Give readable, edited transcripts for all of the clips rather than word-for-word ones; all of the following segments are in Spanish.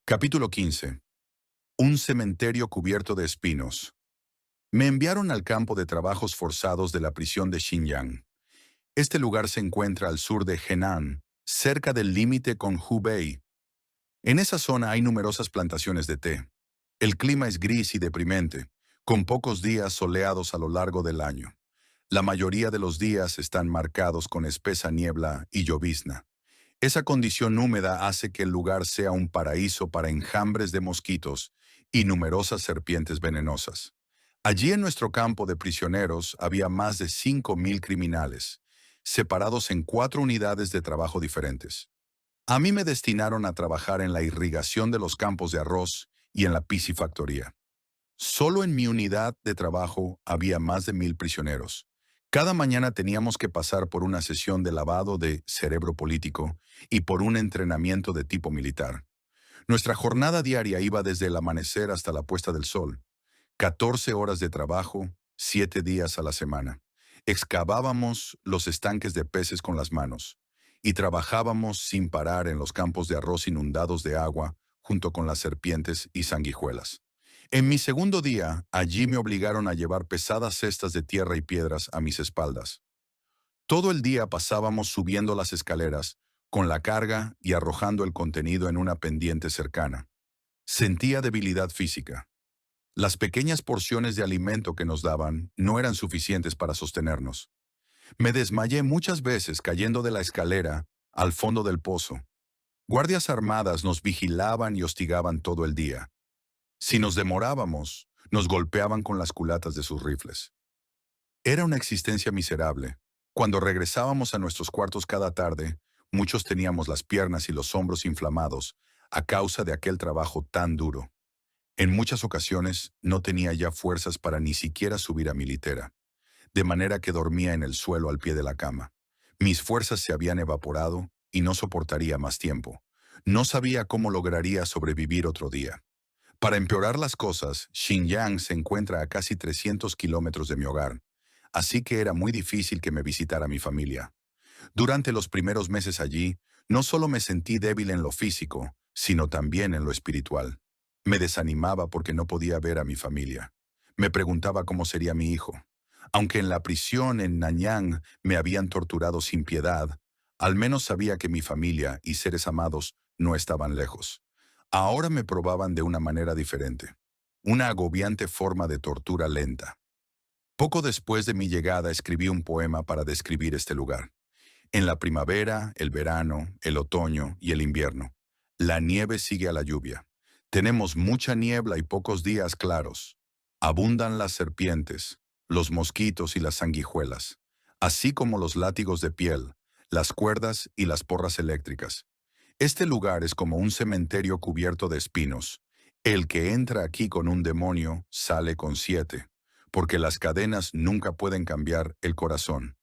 Capítulo 15. Un cementerio cubierto de espinos. Me enviaron al campo de trabajos forzados de la prisión de Xinjiang. Este lugar se encuentra al sur de Henan, cerca del límite con Hubei. En esa zona hay numerosas plantaciones de té. El clima es gris y deprimente, con pocos días soleados a lo largo del año. La mayoría de los días están marcados con espesa niebla y llovizna. Esa condición húmeda hace que el lugar sea un paraíso para enjambres de mosquitos y numerosas serpientes venenosas. Allí en nuestro campo de prisioneros había más de 5.000 criminales, separados en 4 unidades de trabajo diferentes. A mí me destinaron a trabajar en la irrigación de los campos de arroz y en la piscifactoría. Solo en mi unidad de trabajo había más de 1.000 prisioneros. Cada mañana teníamos que pasar por una sesión de lavado de cerebro político y por un entrenamiento de tipo militar. Nuestra jornada diaria iba desde el amanecer hasta la puesta del sol. 14 horas de trabajo, 7 días a la semana. Excavábamos los estanques de peces con las manos y trabajábamos sin parar en los campos de arroz inundados de agua junto con las serpientes y sanguijuelas. En mi segundo día, allí me obligaron a llevar pesadas cestas de tierra y piedras a mis espaldas. Todo el día pasábamos subiendo las escaleras, con la carga y arrojando el contenido en una pendiente cercana. Sentía debilidad física. Las pequeñas porciones de alimento que nos daban no eran suficientes para sostenernos. Me desmayé muchas veces cayendo de la escalera al fondo del pozo. Guardias armadas nos vigilaban y hostigaban todo el día. Si nos demorábamos, nos golpeaban con las culatas de sus rifles. Era una existencia miserable. Cuando regresábamos a nuestros cuartos cada tarde, muchos teníamos las piernas y los hombros inflamados a causa de aquel trabajo tan duro. En muchas ocasiones no tenía ya fuerzas para ni siquiera subir a mi litera, de manera que dormía en el suelo al pie de la cama. Mis fuerzas se habían evaporado y no soportaría más tiempo. No sabía cómo lograría sobrevivir otro día. Para empeorar las cosas, Xinjiang se encuentra a casi 300 kilómetros de mi hogar, así que era muy difícil que me visitara mi familia. Durante los primeros meses allí, no solo me sentí débil en lo físico, sino también en lo espiritual. Me desanimaba porque no podía ver a mi familia. Me preguntaba cómo sería mi hijo. Aunque en la prisión en Nanyang me habían torturado sin piedad, al menos sabía que mi familia y seres amados no estaban lejos. Ahora me probaban de una manera diferente, una agobiante forma de tortura lenta. Poco después de mi llegada escribí un poema para describir este lugar. En la primavera, el verano, el otoño y el invierno, la nieve sigue a la lluvia. Tenemos mucha niebla y pocos días claros. Abundan las serpientes, los mosquitos y las sanguijuelas, así como los látigos de piel, las cuerdas y las porras eléctricas. Este lugar es como un cementerio cubierto de espinos. El que entra aquí con un demonio sale con 7, porque las cadenas nunca pueden cambiar el corazón.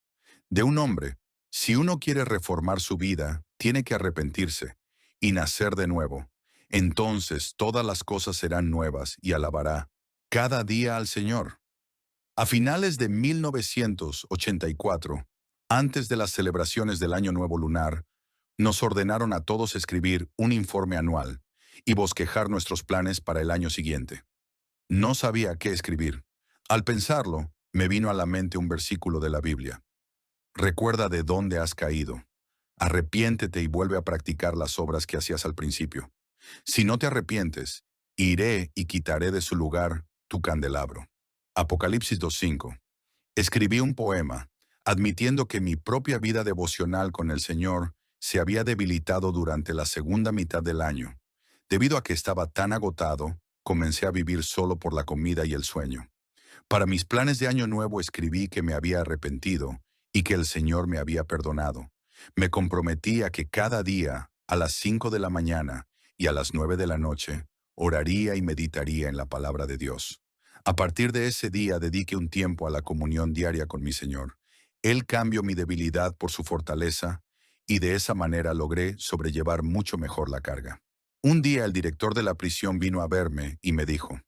De un hombre, si uno quiere reformar su vida, tiene que arrepentirse y nacer de nuevo. Entonces todas las cosas serán nuevas y alabará cada día al Señor. A finales de 1984, antes de las celebraciones del Año Nuevo Lunar, nos ordenaron a todos escribir un informe anual y bosquejar nuestros planes para el año siguiente. No sabía qué escribir. Al pensarlo, me vino a la mente un versículo de la Biblia. Recuerda de dónde has caído. Arrepiéntete y vuelve a practicar las obras que hacías al principio. Si no te arrepientes, iré y quitaré de su lugar tu candelabro. Apocalipsis 2:5. Escribí un poema, admitiendo que mi propia vida devocional con el Señor se había debilitado durante la segunda mitad del año. Debido a que estaba tan agotado, comencé a vivir solo por la comida y el sueño. Para mis planes de año nuevo escribí que me había arrepentido y que el Señor me había perdonado. Me comprometí a que cada día, a las 5 de la mañana y a las 9 de la noche, oraría y meditaría en la palabra de Dios. A partir de ese día dediqué un tiempo a la comunión diaria con mi Señor. Él cambió mi debilidad por su fortaleza y de esa manera logré sobrellevar mucho mejor la carga. Un día el director de la prisión vino a verme y me dijo: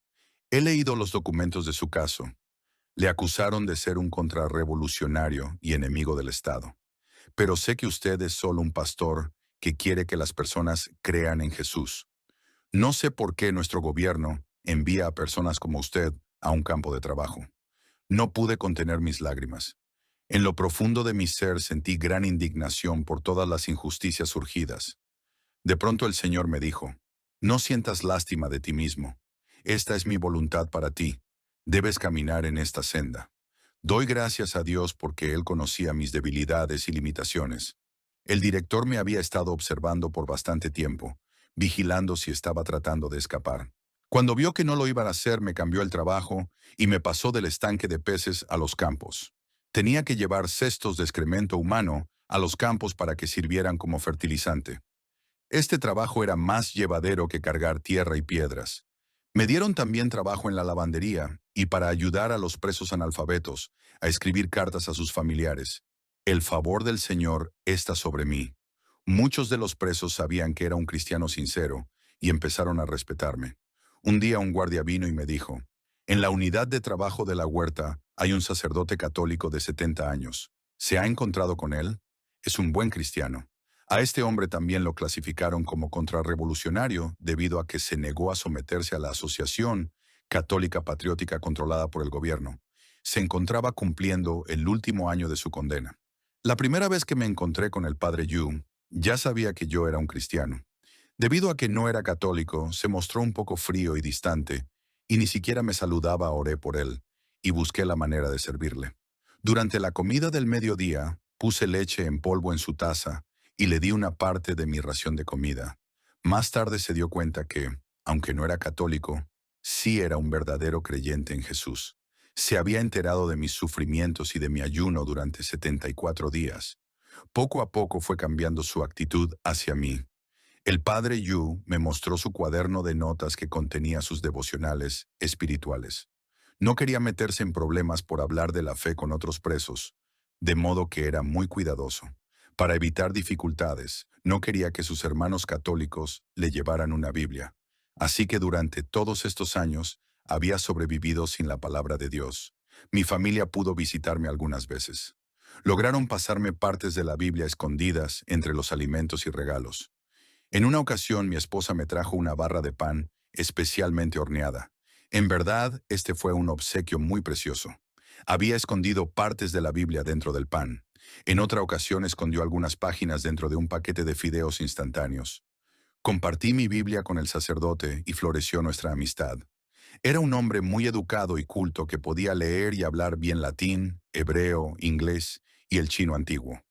he leído los documentos de su caso. Le acusaron de ser un contrarrevolucionario y enemigo del Estado. Pero sé que usted es solo un pastor que quiere que las personas crean en Jesús. No sé por qué nuestro gobierno envía a personas como usted a un campo de trabajo. No pude contener mis lágrimas. En lo profundo de mi ser sentí gran indignación por todas las injusticias surgidas. De pronto el Señor me dijo, no sientas lástima de ti mismo. Esta es mi voluntad para ti. Debes caminar en esta senda. Doy gracias a Dios porque Él conocía mis debilidades y limitaciones. El director me había estado observando por bastante tiempo, vigilando si estaba tratando de escapar. Cuando vio que no lo iban a hacer, me cambió el trabajo y me pasó del estanque de peces a los campos. Tenía que llevar cestos de excremento humano a los campos para que sirvieran como fertilizante. Este trabajo era más llevadero que cargar tierra y piedras. Me dieron también trabajo en la lavandería y para ayudar a los presos analfabetos a escribir cartas a sus familiares. El favor del Señor está sobre mí. Muchos de los presos sabían que era un cristiano sincero y empezaron a respetarme. Un día un guardia vino y me dijo, en la unidad de trabajo de la huerta hay un sacerdote católico de 70 años. ¿Se ha encontrado con él? Es un buen cristiano. A este hombre también lo clasificaron como contrarrevolucionario debido a que se negó a someterse a la Asociación Católica Patriótica controlada por el gobierno. Se encontraba cumpliendo el último año de su condena. La primera vez que me encontré con el padre Yu, ya sabía que yo era un cristiano. Debido a que no era católico, se mostró un poco frío y distante, y ni siquiera me saludaba. Oré por él, y busqué la manera de servirle. Durante la comida del mediodía, puse leche en polvo en su taza, y le di una parte de mi ración de comida. Más tarde se dio cuenta que, aunque no era católico, sí era un verdadero creyente en Jesús. Se había enterado de mis sufrimientos y de mi ayuno durante 74 días. Poco a poco fue cambiando su actitud hacia mí. El padre Yu me mostró su cuaderno de notas que contenía sus devocionales espirituales. No quería meterse en problemas por hablar de la fe con otros presos, de modo que era muy cuidadoso. Para evitar dificultades, no quería que sus hermanos católicos le llevaran una Biblia. Así que durante todos estos años había sobrevivido sin la palabra de Dios. Mi familia pudo visitarme algunas veces. Lograron pasarme partes de la Biblia escondidas entre los alimentos y regalos. En una ocasión mi esposa me trajo una barra de pan especialmente horneada. En verdad, este fue un obsequio muy precioso. Había escondido partes de la Biblia dentro del pan. En otra ocasión escondió algunas páginas dentro de un paquete de fideos instantáneos. Compartí mi Biblia con el sacerdote y floreció nuestra amistad. Era un hombre muy educado y culto que podía leer y hablar bien latín, hebreo, inglés y el chino antiguo.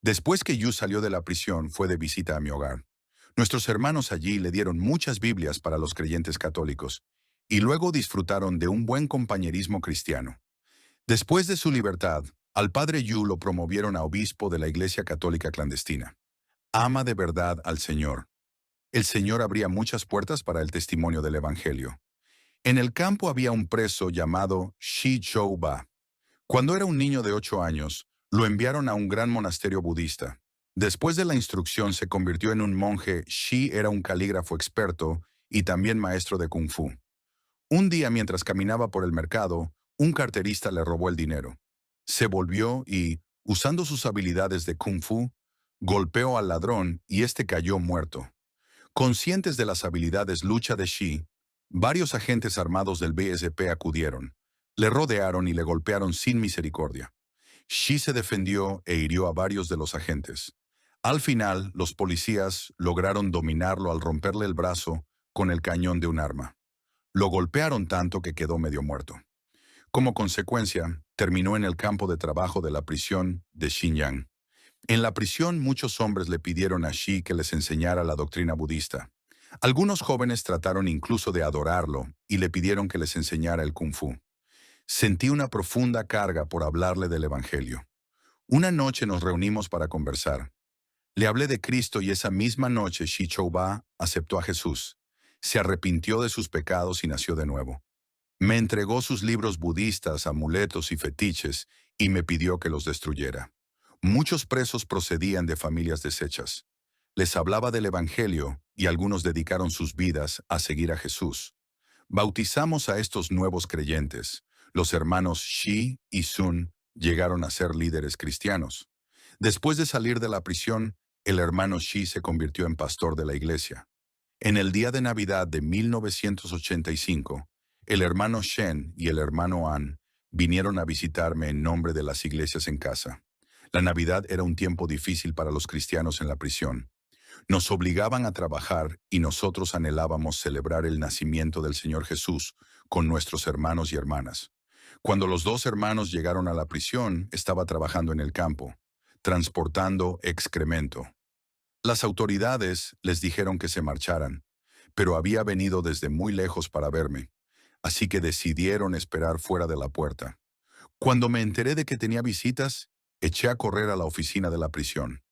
Después que Yu salió de la prisión, fue de visita a mi hogar. Nuestros hermanos allí le dieron muchas Biblias para los creyentes católicos, y luego disfrutaron de un buen compañerismo cristiano. Después de su libertad, al padre Yu lo promovieron a obispo de la Iglesia Católica Clandestina. Ama de verdad al Señor. El Señor abría muchas puertas para el testimonio del Evangelio. En el campo había un preso llamado Shi Chou-ba. Cuando era un niño de 8 años, lo enviaron a un gran monasterio budista. Después de la instrucción se convirtió en un monje. Shi era un calígrafo experto y también maestro de kung fu. Un día mientras caminaba por el mercado, un carterista le robó el dinero. Se volvió y, usando sus habilidades de kung fu, golpeó al ladrón y éste cayó muerto. Conscientes de las habilidades lucha de Shi, varios agentes armados del BSP acudieron. Le rodearon y le golpearon sin misericordia. Shi se defendió e hirió a varios de los agentes. Al final, los policías lograron dominarlo al romperle el brazo con el cañón de un arma. Lo golpearon tanto que quedó medio muerto. Como consecuencia, terminó en el campo de trabajo de la prisión de Xinjiang. En la prisión, muchos hombres le pidieron a Shi que les enseñara la doctrina budista. Algunos jóvenes trataron incluso de adorarlo y le pidieron que les enseñara el kung fu. Sentí una profunda carga por hablarle del Evangelio. Una noche nos reunimos para conversar. Le hablé de Cristo y esa misma noche Shi Chou-ba aceptó a Jesús. Se arrepintió de sus pecados y nació de nuevo. Me entregó sus libros budistas, amuletos y fetiches y me pidió que los destruyera. Muchos presos procedían de familias deshechas. Les hablaba del Evangelio y algunos dedicaron sus vidas a seguir a Jesús. Bautizamos a estos nuevos creyentes. Los hermanos Shi y Sun llegaron a ser líderes cristianos. Después de salir de la prisión, el hermano Shi se convirtió en pastor de la iglesia. En el día de Navidad de 1985, el hermano Shen y el hermano An vinieron a visitarme en nombre de las iglesias en casa. La Navidad era un tiempo difícil para los cristianos en la prisión. Nos obligaban a trabajar y nosotros anhelábamos celebrar el nacimiento del Señor Jesús con nuestros hermanos y hermanas. Cuando los dos hermanos llegaron a la prisión, estaba trabajando en el campo, transportando excremento. Las autoridades les dijeron que se marcharan, pero había venido desde muy lejos para verme, así que decidieron esperar fuera de la puerta. Cuando me enteré de que tenía visitas, eché a correr a la oficina de la prisión.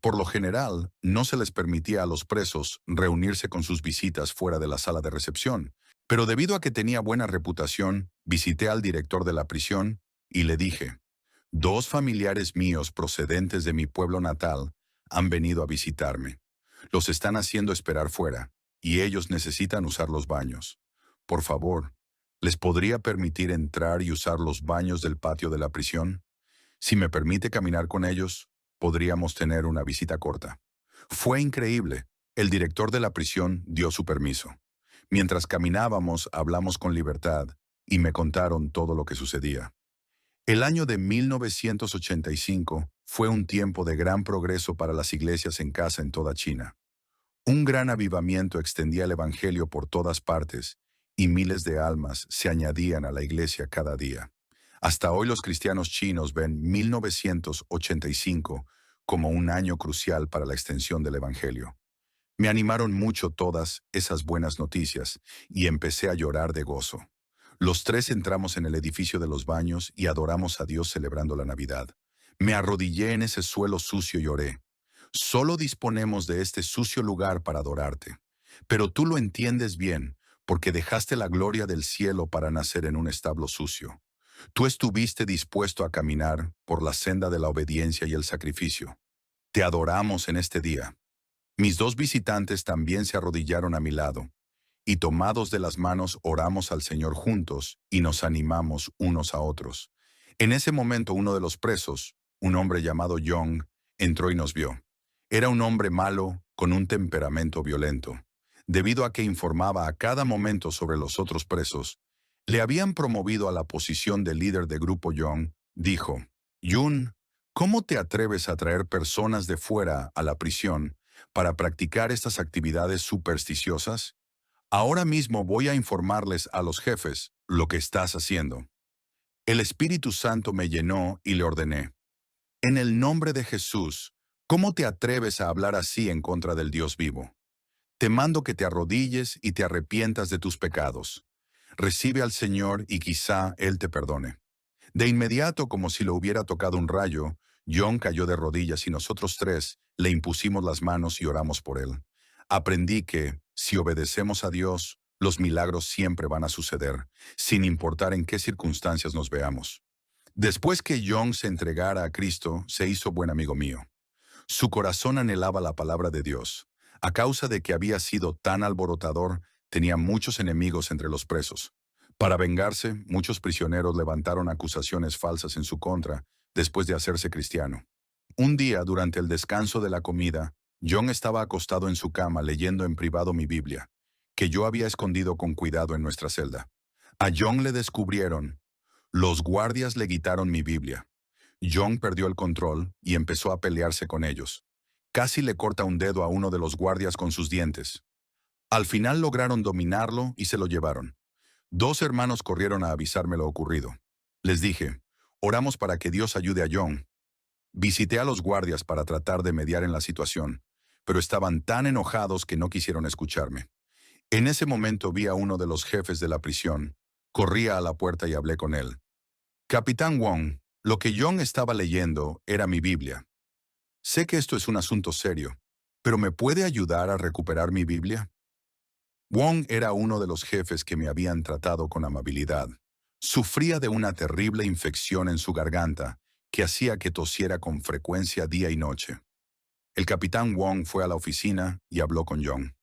Por lo general, no se les permitía a los presos reunirse con sus visitas fuera de la sala de recepción, pero debido a que tenía buena reputación, visité al director de la prisión y le dije, dos familiares míos procedentes de mi pueblo natal han venido a visitarme. Los están haciendo esperar fuera, y ellos necesitan usar los baños. Por favor, ¿les podría permitir entrar y usar los baños del patio de la prisión? Si me permite caminar con ellos, podríamos tener una visita corta. Fue increíble. El director de la prisión dio su permiso. Mientras caminábamos, hablamos con libertad y me contaron todo lo que sucedía. El año de 1985 fue un tiempo de gran progreso para las iglesias en casa en toda China. Un gran avivamiento extendía el evangelio por todas partes y miles de almas se añadían a la iglesia cada día. Hasta hoy los cristianos chinos ven 1985 como un año crucial para la extensión del evangelio. Me animaron mucho todas esas buenas noticias y empecé a llorar de gozo. Los tres entramos en el edificio de los baños y adoramos a Dios celebrando la Navidad. Me arrodillé en ese suelo sucio y oré. Solo disponemos de este sucio lugar para adorarte. Pero tú lo entiendes bien, porque dejaste la gloria del cielo para nacer en un establo sucio. Tú estuviste dispuesto a caminar por la senda de la obediencia y el sacrificio. Te adoramos en este día. Mis dos visitantes también se arrodillaron a mi lado, y tomados de las manos oramos al Señor juntos y nos animamos unos a otros. En ese momento uno de los presos, un hombre llamado Young, entró y nos vio. Era un hombre malo, con un temperamento violento. Debido a que informaba a cada momento sobre los otros presos, le habían promovido a la posición de líder de grupo Young, dijo, Yun, ¿cómo te atreves a traer personas de fuera a la prisión para practicar estas actividades supersticiosas? Ahora mismo voy a informarles a los jefes lo que estás haciendo. El Espíritu Santo me llenó y le ordené. En el nombre de Jesús, ¿cómo te atreves a hablar así en contra del Dios vivo? Te mando que te arrodilles y te arrepientas de tus pecados. Recibe al Señor y quizá Él te perdone. De inmediato, como si lo hubiera tocado un rayo, John cayó de rodillas y nosotros tres le impusimos las manos y oramos por él. Aprendí que, si obedecemos a Dios, los milagros siempre van a suceder, sin importar en qué circunstancias nos veamos. Después que John se entregara a Cristo, se hizo buen amigo mío. Su corazón anhelaba la palabra de Dios. A causa de que había sido tan alborotador, tenía muchos enemigos entre los presos. Para vengarse, muchos prisioneros levantaron acusaciones falsas en su contra después de hacerse cristiano. Un día, durante el descanso de la comida, John estaba acostado en su cama leyendo en privado mi Biblia, que yo había escondido con cuidado en nuestra celda. A John le descubrieron. Los guardias le quitaron mi Biblia. John perdió el control y empezó a pelearse con ellos. Casi le corta un dedo a uno de los guardias con sus dientes. Al final lograron dominarlo y se lo llevaron. Dos hermanos corrieron a avisarme lo ocurrido. Les dije, oramos para que Dios ayude a John. Visité a los guardias para tratar de mediar en la situación, pero estaban tan enojados que no quisieron escucharme. En ese momento vi a uno de los jefes de la prisión. Corrí a la puerta y hablé con él. Capitán Wong, lo que John estaba leyendo era mi Biblia. Sé que esto es un asunto serio, pero ¿me puede ayudar a recuperar mi Biblia? Wong era uno de los jefes que me habían tratado con amabilidad. Sufría de una terrible infección en su garganta que hacía que tosiera con frecuencia día y noche. El capitán Wong fue a la oficina y habló con John.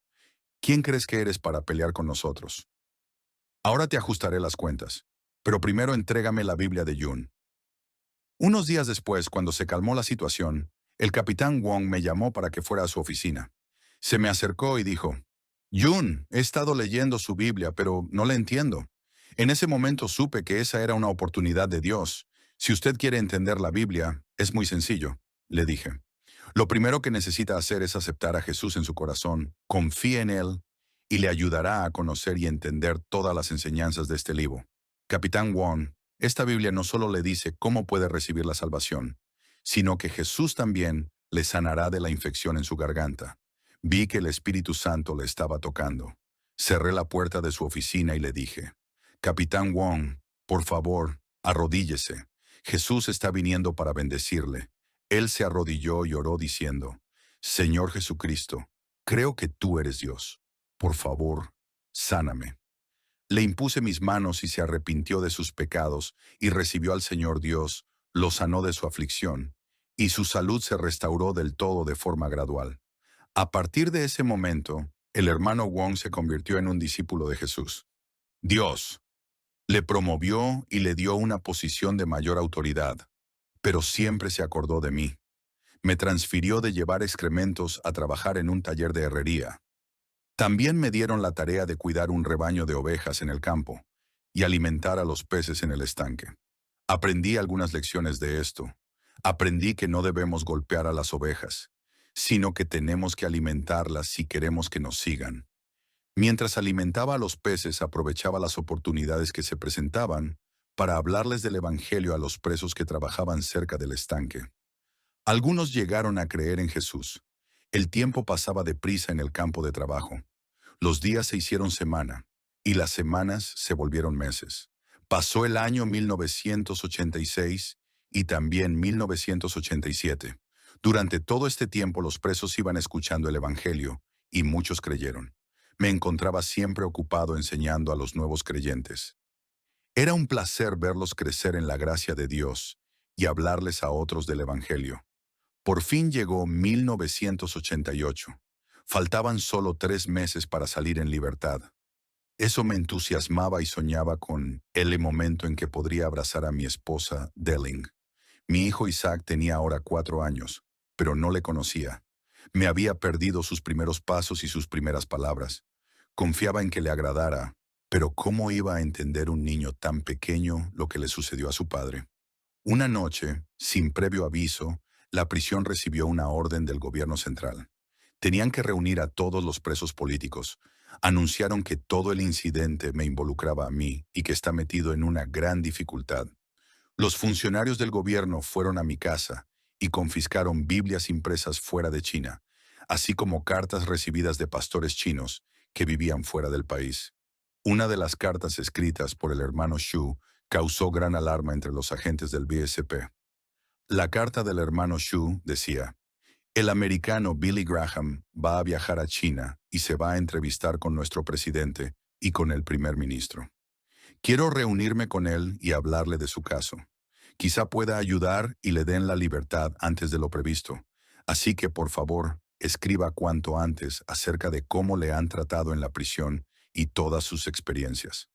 ¿Quién crees que eres para pelear con nosotros? Ahora te ajustaré las cuentas, pero primero entrégame la Biblia de Yun. Unos días después, cuando se calmó la situación, el capitán Wong me llamó para que fuera a su oficina. Se me acercó y dijo, Jun, he estado leyendo su Biblia, pero no la entiendo. En ese momento supe que esa era una oportunidad de Dios. Si usted quiere entender la Biblia, es muy sencillo, le dije. Lo primero que necesita hacer es aceptar a Jesús en su corazón, confíe en Él y le ayudará a conocer y entender todas las enseñanzas de este libro. Capitán Wong, esta Biblia no solo le dice cómo puede recibir la salvación, sino que Jesús también le sanará de la infección en su garganta. Vi que el Espíritu Santo le estaba tocando. Cerré la puerta de su oficina y le dije, Capitán Wong, por favor, arrodíllese. Jesús está viniendo para bendecirle. Él se arrodilló y oró diciendo, Señor Jesucristo, creo que tú eres Dios. Por favor, sáname. Le impuse mis manos y se arrepintió de sus pecados y recibió al Señor Dios, lo sanó de su aflicción, y su salud se restauró del todo de forma gradual. A partir de ese momento, el hermano Wong se convirtió en un discípulo de Jesús. Dios le promovió y le dio una posición de mayor autoridad, pero siempre se acordó de mí. Me transfirió de llevar excrementos a trabajar en un taller de herrería. También me dieron la tarea de cuidar un rebaño de ovejas en el campo y alimentar a los peces en el estanque. Aprendí algunas lecciones de esto. Aprendí que no debemos golpear a las ovejas, sino que tenemos que alimentarlas si queremos que nos sigan. Mientras alimentaba a los peces, aprovechaba las oportunidades que se presentaban para hablarles del Evangelio a los presos que trabajaban cerca del estanque. Algunos llegaron a creer en Jesús. El tiempo pasaba deprisa en el campo de trabajo. Los días se hicieron semana, y las semanas se volvieron meses. Pasó el año 1986 y también 1987. Durante todo este tiempo los presos iban escuchando el Evangelio, y muchos creyeron. Me encontraba siempre ocupado enseñando a los nuevos creyentes. Era un placer verlos crecer en la gracia de Dios y hablarles a otros del Evangelio. Por fin llegó 1988. Faltaban solo 3 meses para salir en libertad. Eso me entusiasmaba y soñaba con el momento en que podría abrazar a mi esposa, Delling. Mi hijo Isaac tenía ahora 4 años, pero no le conocía. Me había perdido sus primeros pasos y sus primeras palabras. Confiaba en que le agradara, pero ¿cómo iba a entender un niño tan pequeño lo que le sucedió a su padre? Una noche, sin previo aviso, la prisión recibió una orden del gobierno central. Tenían que reunir a todos los presos políticos. Anunciaron que todo el incidente me involucraba a mí y que está metido en una gran dificultad. Los funcionarios del gobierno fueron a mi casa y confiscaron Biblias impresas fuera de China, así como cartas recibidas de pastores chinos que vivían fuera del país. Una de las cartas escritas por el hermano Xu causó gran alarma entre los agentes del BSP. La carta del hermano Xu decía, el americano Billy Graham va a viajar a China y se va a entrevistar con nuestro presidente y con el primer ministro. Quiero reunirme con él y hablarle de su caso. Quizá pueda ayudar y le den la libertad antes de lo previsto. Así que, por favor, escriba cuanto antes acerca de cómo le han tratado en la prisión y todas sus experiencias.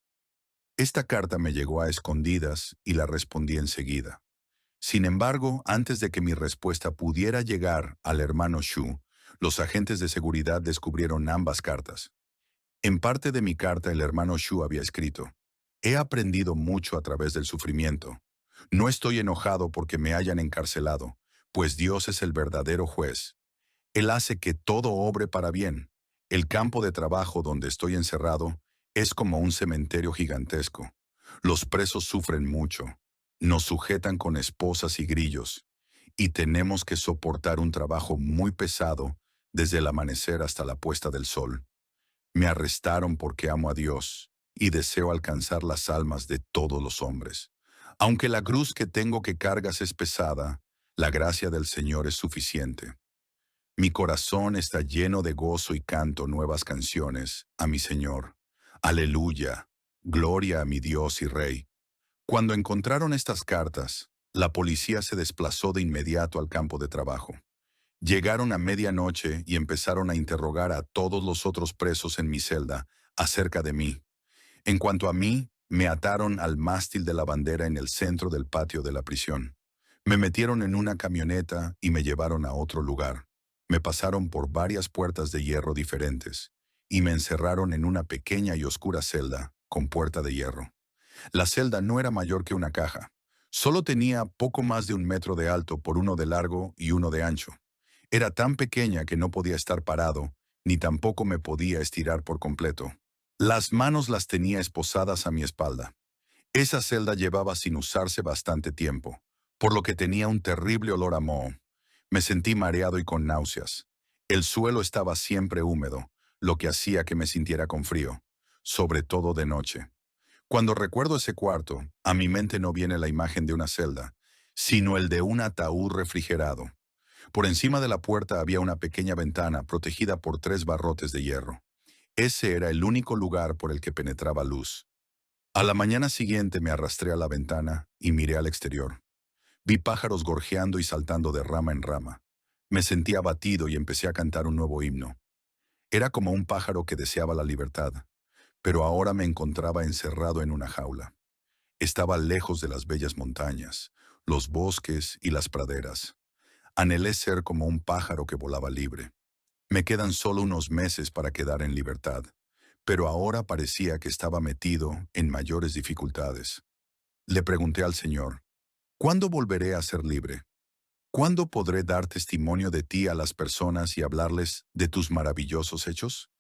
Esta carta me llegó a escondidas y la respondí enseguida. Sin embargo, antes de que mi respuesta pudiera llegar al hermano Xu, los agentes de seguridad descubrieron ambas cartas. En parte de mi carta el hermano Xu había escrito, he aprendido mucho a través del sufrimiento. No estoy enojado porque me hayan encarcelado, pues Dios es el verdadero juez. Él hace que todo obre para bien. El campo de trabajo donde estoy encerrado es como un cementerio gigantesco. Los presos sufren mucho. Nos sujetan con esposas y grillos, y tenemos que soportar un trabajo muy pesado desde el amanecer hasta la puesta del sol. Me arrestaron porque amo a Dios y deseo alcanzar las almas de todos los hombres. Aunque la cruz que tengo que cargas es pesada, la gracia del Señor es suficiente. Mi corazón está lleno de gozo y canto nuevas canciones a mi Señor. Aleluya, gloria a mi Dios y Rey. Cuando encontraron estas cartas, la policía se desplazó de inmediato al campo de trabajo. Llegaron a medianoche y empezaron a interrogar a todos los otros presos en mi celda acerca de mí. En cuanto a mí, me ataron al mástil de la bandera en el centro del patio de la prisión. Me metieron en una camioneta y me llevaron a otro lugar. Me pasaron por varias puertas de hierro diferentes y me encerraron en una pequeña y oscura celda con puerta de hierro. La celda no era mayor que una caja. Solo tenía poco más de 1 metro de alto por 1 de largo y 1 de ancho. Era tan pequeña que no podía estar parado, ni tampoco me podía estirar por completo. Las manos las tenía esposadas a mi espalda. Esa celda llevaba sin usarse bastante tiempo, por lo que tenía un terrible olor a moho. Me sentí mareado y con náuseas. El suelo estaba siempre húmedo, lo que hacía que me sintiera con frío, sobre todo de noche. Cuando recuerdo ese cuarto, a mi mente no viene la imagen de una celda, sino el de un ataúd refrigerado. Por encima de la puerta había una pequeña ventana protegida por 3 barrotes de hierro. Ese era el único lugar por el que penetraba luz. A la mañana siguiente me arrastré a la ventana y miré al exterior. Vi pájaros gorjeando y saltando de rama en rama. Me sentí abatido y empecé a cantar un nuevo himno. Era como un pájaro que deseaba la libertad, pero ahora me encontraba encerrado en una jaula. Estaba lejos de las bellas montañas, los bosques y las praderas. Anhelé ser como un pájaro que volaba libre. Me quedan solo unos meses para quedar en libertad, pero ahora parecía que estaba metido en mayores dificultades. Le pregunté al Señor, ¿cuándo volveré a ser libre? ¿Cuándo podré dar testimonio de ti a las personas y hablarles de tus maravillosos hechos?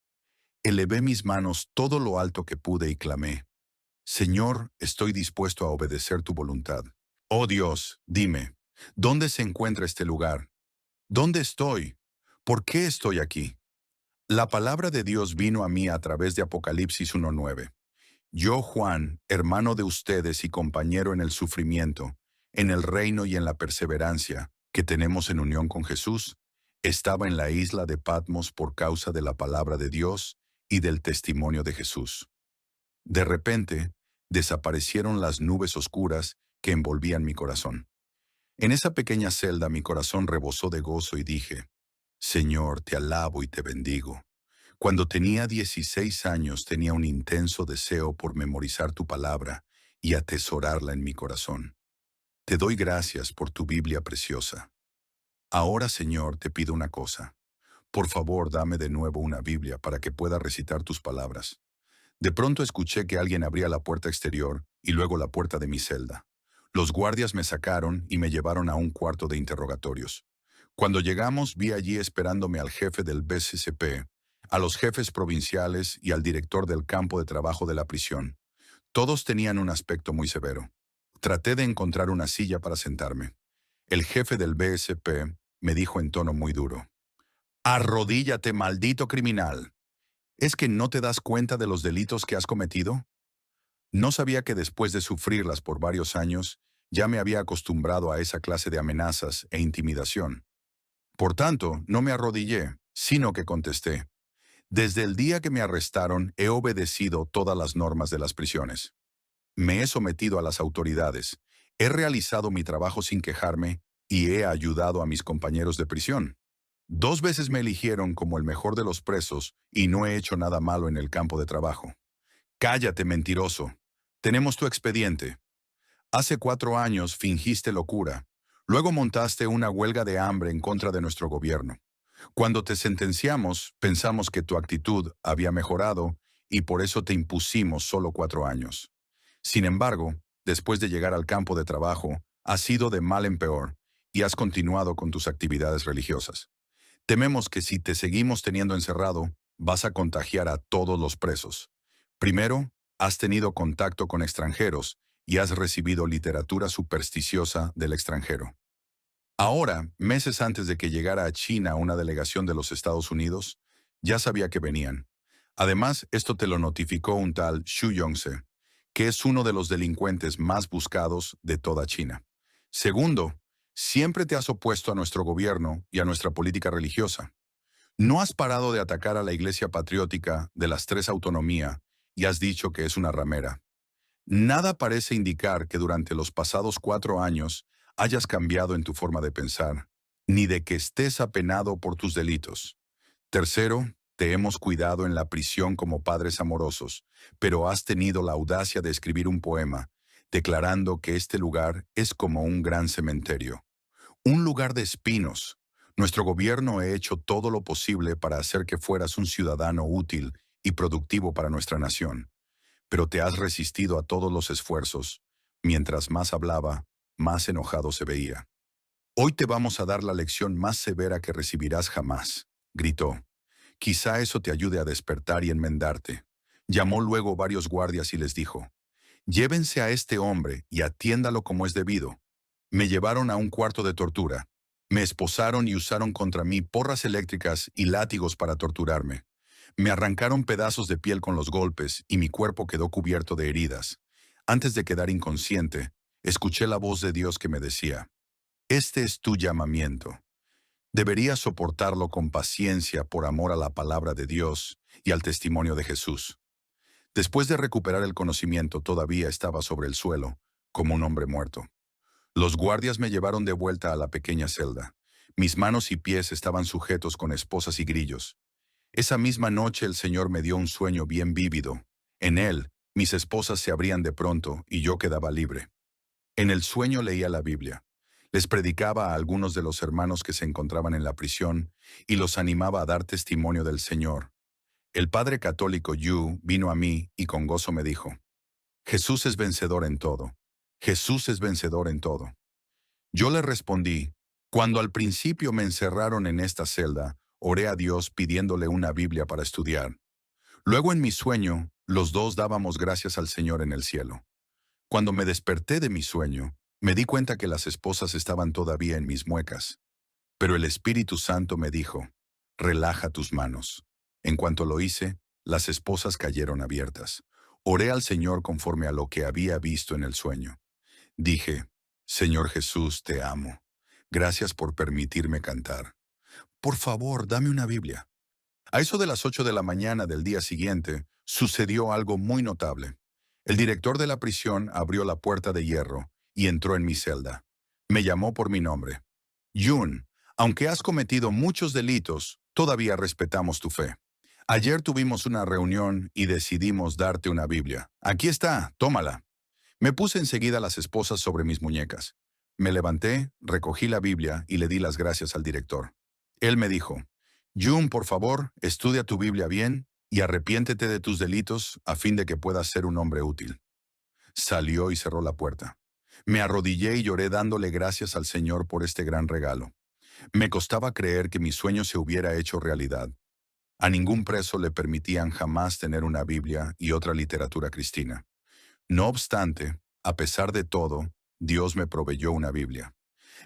Elevé mis manos todo lo alto que pude y clamé, Señor, estoy dispuesto a obedecer tu voluntad. Oh Dios, dime, ¿dónde se encuentra este lugar? ¿Dónde estoy? ¿Por qué estoy aquí? La palabra de Dios vino a mí a través de Apocalipsis 1:9. Yo, Juan, hermano de ustedes y compañero en el sufrimiento, en el reino y en la perseverancia que tenemos en unión con Jesús, estaba en la isla de Patmos por causa de la palabra de Dios y del testimonio de Jesús. De repente, desaparecieron las nubes oscuras que envolvían mi corazón. En esa pequeña celda mi corazón rebosó de gozo y dije, Señor, te alabo y te bendigo. Cuando tenía 16 años tenía un intenso deseo por memorizar tu palabra y atesorarla en mi corazón. Te doy gracias por tu Biblia preciosa. Ahora, Señor, te pido una cosa. Por favor, dame de nuevo una Biblia para que pueda recitar tus palabras. De pronto escuché que alguien abría la puerta exterior y luego la puerta de mi celda. Los guardias me sacaron y me llevaron a un cuarto de interrogatorios. Cuando llegamos, vi allí esperándome al jefe del BCCP, a los jefes provinciales y al director del campo de trabajo de la prisión. Todos tenían un aspecto muy severo. Traté de encontrar una silla para sentarme. El jefe del BSP me dijo en tono muy duro, «Arrodíllate, maldito criminal. ¿Es que no te das cuenta de los delitos que has cometido?» No sabía que después de sufrirlas por varios años, ya me había acostumbrado a esa clase de amenazas e intimidación. Por tanto, no me arrodillé, sino que contesté, «Desde el día que me arrestaron he obedecido todas las normas de las prisiones. Me he sometido a las autoridades, he realizado mi trabajo sin quejarme y he ayudado a mis compañeros de prisión. 2 veces me eligieron como el mejor de los presos y no he hecho nada malo en el campo de trabajo. Cállate, mentiroso. Tenemos tu expediente. Hace 4 años fingiste locura. Luego montaste una huelga de hambre en contra de nuestro gobierno. Cuando te sentenciamos, pensamos que tu actitud había mejorado y por eso te impusimos solo 4 años. Sin embargo, después de llegar al campo de trabajo, has ido de mal en peor y has continuado con tus actividades religiosas. Tememos que si te seguimos teniendo encerrado, vas a contagiar a todos los presos. Primero, has tenido contacto con extranjeros y has recibido literatura supersticiosa del extranjero. Ahora, meses antes de que llegara a China una delegación de los Estados Unidos, ya sabía que venían. Además, esto te lo notificó un tal Xu Yongse, que es uno de los delincuentes más buscados de toda China. Segundo, siempre te has opuesto a nuestro gobierno y a nuestra política religiosa. No has parado de atacar a la Iglesia Patriótica de las 3 autonomía y has dicho que es una ramera. Nada parece indicar que durante los pasados 4 años hayas cambiado en tu forma de pensar, ni de que estés apenado por tus delitos. Tercero, te hemos cuidado en la prisión como padres amorosos, pero has tenido la audacia de escribir un poema, declarando que este lugar es como un gran cementerio. Un lugar de espinos. Nuestro gobierno ha hecho todo lo posible para hacer que fueras un ciudadano útil y productivo para nuestra nación, pero te has resistido a todos los esfuerzos. Mientras más hablaba, más enojado se veía. Hoy te vamos a dar la lección más severa que recibirás jamás, gritó. Quizá eso te ayude a despertar y enmendarte. Llamó luego varios guardias y les dijo, llévense a este hombre y atiéndalo como es debido. Me llevaron a un cuarto de tortura. Me esposaron y usaron contra mí porras eléctricas y látigos para torturarme. Me arrancaron pedazos de piel con los golpes y mi cuerpo quedó cubierto de heridas. Antes de quedar inconsciente, escuché la voz de Dios que me decía, este es tu llamamiento. Deberías soportarlo con paciencia por amor a la palabra de Dios y al testimonio de Jesús. Después de recuperar el conocimiento, todavía estaba sobre el suelo, como un hombre muerto. Los guardias me llevaron de vuelta a la pequeña celda. Mis manos y pies estaban sujetos con esposas y grillos. Esa misma noche el Señor me dio un sueño bien vívido. En él, mis esposas se abrían de pronto y yo quedaba libre. En el sueño leía la Biblia. Les predicaba a algunos de los hermanos que se encontraban en la prisión y los animaba a dar testimonio del Señor. El padre católico Yu vino a mí y con gozo me dijo, Jesús es vencedor en todo. Jesús es vencedor en todo. Yo le respondí, cuando al principio me encerraron en esta celda, oré a Dios pidiéndole una Biblia para estudiar. Luego en mi sueño, los dos dábamos gracias al Señor en el cielo. Cuando me desperté de mi sueño, me di cuenta que las esposas estaban todavía en mis muecas. Pero el Espíritu Santo me dijo, relaja tus manos. En cuanto lo hice, las esposas cayeron abiertas. Oré al Señor conforme a lo que había visto en el sueño. Dije, Señor Jesús, te amo. Gracias por permitirme cantar. Por favor, dame una Biblia. A eso de las 8 de la mañana del día siguiente, sucedió algo muy notable. El director de la prisión abrió la puerta de hierro y entró en mi celda. Me llamó por mi nombre. Yun, aunque has cometido muchos delitos, todavía respetamos tu fe. Ayer tuvimos una reunión y decidimos darte una Biblia. Aquí está, tómala. Me puse enseguida las esposas sobre mis muñecas. Me levanté, recogí la Biblia y le di las gracias al director. Él me dijo, Jun, por favor, estudia tu Biblia bien y arrepiéntete de tus delitos a fin de que puedas ser un hombre útil. Salió y cerró la puerta. Me arrodillé y lloré dándole gracias al Señor por este gran regalo. Me costaba creer que mi sueño se hubiera hecho realidad. A ningún preso le permitían jamás tener una Biblia y otra literatura cristiana. No obstante, a pesar de todo, Dios me proveyó una Biblia.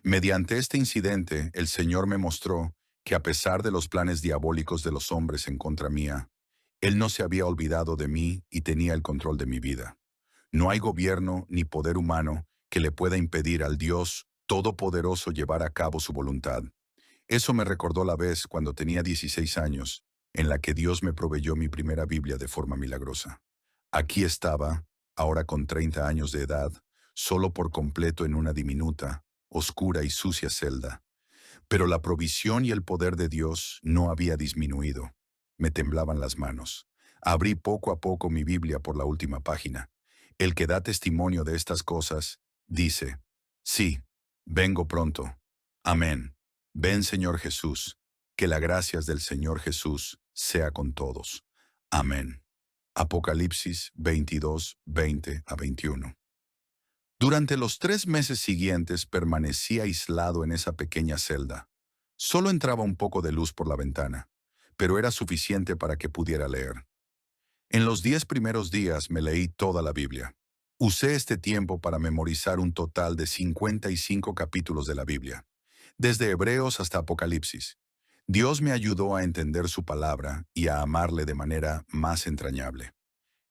Mediante este incidente, el Señor me mostró que a pesar de los planes diabólicos de los hombres en contra mía, Él no se había olvidado de mí y tenía el control de mi vida. No hay gobierno ni poder humano que le pueda impedir al Dios Todopoderoso llevar a cabo su voluntad. Eso me recordó la vez cuando tenía 16 años, en la que Dios me proveyó mi primera Biblia de forma milagrosa. Aquí estaba, ahora con 30 años de edad, solo por completo en una diminuta, oscura y sucia celda. Pero la provisión y el poder de Dios no había disminuido. Me temblaban las manos. Abrí poco a poco mi Biblia por la última página. El que da testimonio de estas cosas, dice, sí, vengo pronto. Amén. Ven, Señor Jesús, que la gracia del Señor Jesús sea con todos. Amén. Apocalipsis 22, 20 a 21. Durante los 3 meses siguientes permanecí aislado en esa pequeña celda. Solo entraba un poco de luz por la ventana, pero era suficiente para que pudiera leer. En los 10 primeros días me leí toda la Biblia. Usé este tiempo para memorizar un total de 55 capítulos de la Biblia, desde Hebreos hasta Apocalipsis. Dios me ayudó a entender su palabra y a amarle de manera más entrañable.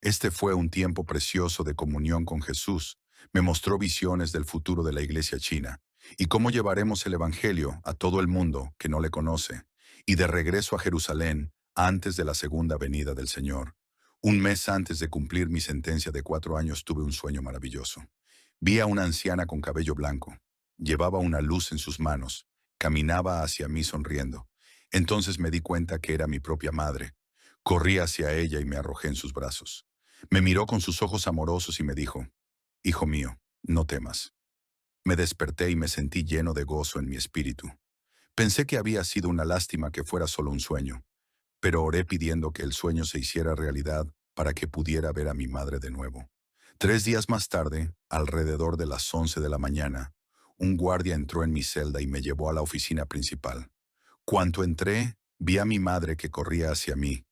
Este fue un tiempo precioso de comunión con Jesús. Me mostró visiones del futuro de la iglesia china y cómo llevaremos el Evangelio a todo el mundo que no le conoce, y de regreso a Jerusalén antes de la segunda venida del Señor. Un mes antes de cumplir mi sentencia de 4 años tuve un sueño maravilloso. Vi a una anciana con cabello blanco. Llevaba una luz en sus manos. Caminaba hacia mí sonriendo. Entonces me di cuenta que era mi propia madre. Corrí hacia ella y me arrojé en sus brazos. Me miró con sus ojos amorosos y me dijo, Hijo mío, no temas. Me desperté y me sentí lleno de gozo en mi espíritu. Pensé que había sido una lástima que fuera solo un sueño, pero oré pidiendo que el sueño se hiciera realidad para que pudiera ver a mi madre de nuevo. 3 días más tarde, alrededor de las 11 de la mañana, un guardia entró en mi celda y me llevó a la oficina principal. Cuando entré, vi a mi madre que corría hacia mí.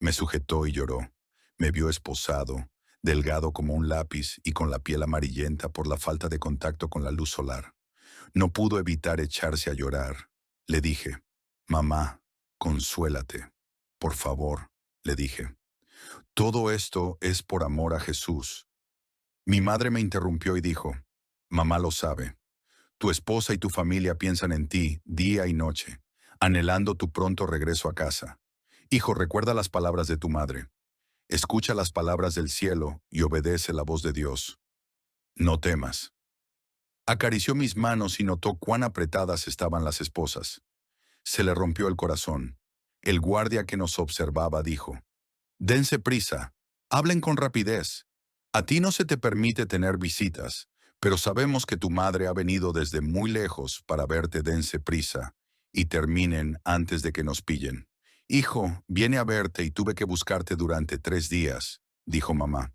Me sujetó y lloró. Me vio esposado, delgado como un lápiz y con la piel amarillenta por la falta de contacto con la luz solar. No pudo evitar echarse a llorar. Le dije, «Mamá, consuélate. Por favor», le dije. «Todo esto es por amor a Jesús». Mi madre me interrumpió y dijo, «Mamá lo sabe. Tu esposa y tu familia piensan en ti día y noche, anhelando tu pronto regreso a casa. Hijo, recuerda las palabras de tu madre. Escucha las palabras del cielo y obedece la voz de Dios. No temas». Acarició mis manos y notó cuán apretadas estaban las esposas. Se le rompió el corazón. El guardia que nos observaba dijo, «Dense prisa, hablen con rapidez. A ti no se te permite tener visitas, pero sabemos que tu madre ha venido desde muy lejos para verte. Dense prisa y terminen antes de que nos pillen». «Hijo, viene a verte y tuve que buscarte durante 3 días», dijo mamá.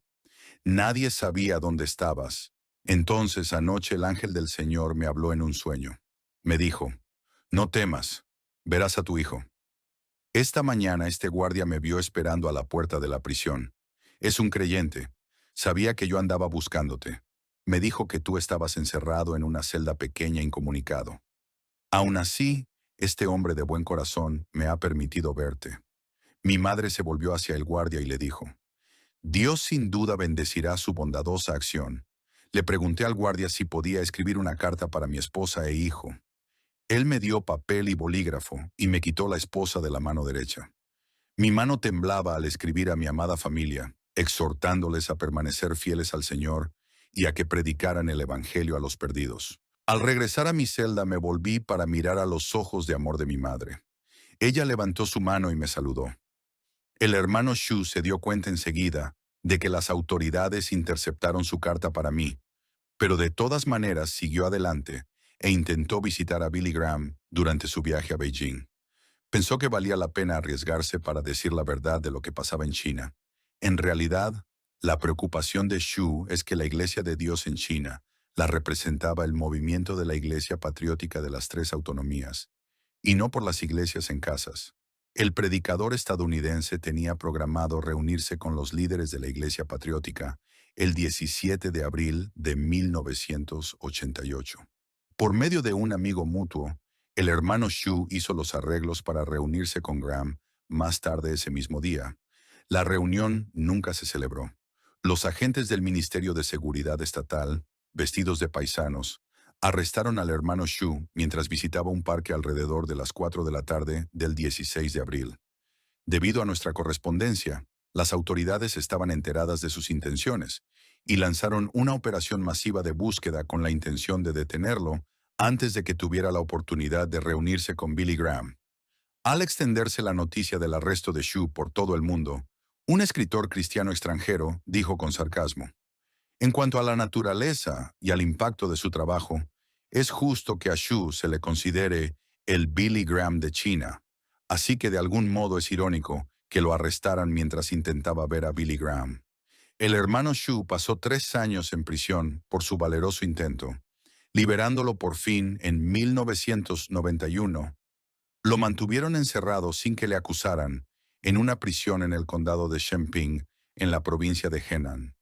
«Nadie sabía dónde estabas. Entonces anoche el ángel del Señor me habló en un sueño. Me dijo, no temas, verás a tu hijo». Esta mañana este guardia me vio esperando a la puerta de la prisión. Es un creyente. Sabía que yo andaba buscándote. Me dijo que tú estabas encerrado en una celda pequeña incomunicado. Aún así, este hombre de buen corazón me ha permitido verte. Mi madre se volvió hacia el guardia y le dijo, «Dios sin duda bendecirá su bondadosa acción». Le pregunté al guardia si podía escribir una carta para mi esposa e hijo. Él me dio papel y bolígrafo y me quitó la esposa de la mano derecha. Mi mano temblaba al escribir a mi amada familia, exhortándoles a permanecer fieles al Señor y a que predicaran el Evangelio a los perdidos. Al regresar a mi celda me volví para mirar a los ojos de amor de mi madre. Ella levantó su mano y me saludó. El hermano Shu se dio cuenta enseguida de que las autoridades interceptaron su carta para mí, pero de todas maneras siguió adelante e intentó visitar a Billy Graham durante su viaje a Beijing. Pensó que valía la pena arriesgarse para decir la verdad de lo que pasaba en China. En realidad, la preocupación de Shu es que la Iglesia de Dios en China la representaba el movimiento de la Iglesia Patriótica de las 3 autonomías, y no por las iglesias en casas. El predicador estadounidense tenía programado reunirse con los líderes de la Iglesia Patriótica el 17 de abril de 1988. Por medio de un amigo mutuo, el hermano Shu hizo los arreglos para reunirse con Graham más tarde ese mismo día. La reunión nunca se celebró. Los agentes del Ministerio de Seguridad Estatal, vestidos de paisanos, arrestaron al hermano Shu mientras visitaba un parque alrededor de las 4 de la tarde del 16 de abril. Debido a nuestra correspondencia, las autoridades estaban enteradas de sus intenciones y lanzaron una operación masiva de búsqueda con la intención de detenerlo antes de que tuviera la oportunidad de reunirse con Billy Graham. Al extenderse la noticia del arresto de Shu por todo el mundo, un escritor cristiano extranjero dijo con sarcasmo, «En cuanto a la naturaleza y al impacto de su trabajo, es justo que a Shu se le considere el Billy Graham de China, así que de algún modo es irónico que lo arrestaran mientras intentaba ver a Billy Graham». El hermano Shu pasó 3 años en prisión por su valeroso intento. Liberándolo por fin en 1991, lo mantuvieron encerrado sin que le acusaran en una prisión en el condado de Shenping, en la provincia de Henan.